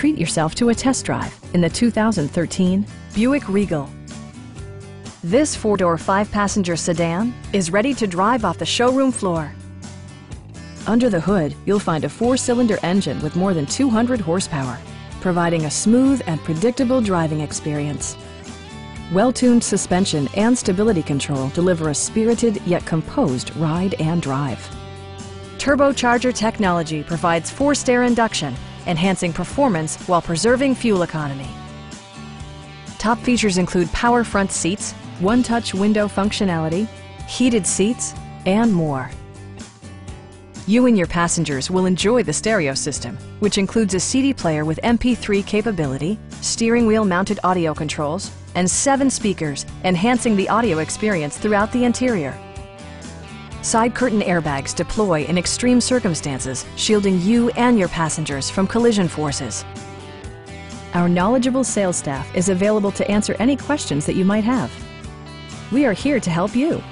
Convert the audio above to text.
treat yourself to a test drive in the 2013 Buick Regal. This four-door, five-passenger sedan is ready to drive off the showroom floor. Under the hood, you'll find a four-cylinder engine with more than 200 horsepower, providing a smooth and predictable driving experience. Well-tuned suspension and stability control deliver a spirited yet composed ride and drive. Turbocharger technology provides forced air induction, enhancing performance while preserving fuel economy. Top features include power front seats, one-touch window functionality, heated seats, and more. You and your passengers will enjoy the stereo system, which includes a CD player with MP3 capability, steering wheel mounted audio controls, and 7 speakers, enhancing the audio experience throughout the interior. Side curtain airbags deploy in extreme circumstances, shielding you and your passengers from collision forces. Our knowledgeable sales staff is available to answer any questions that you might have. We are here to help you.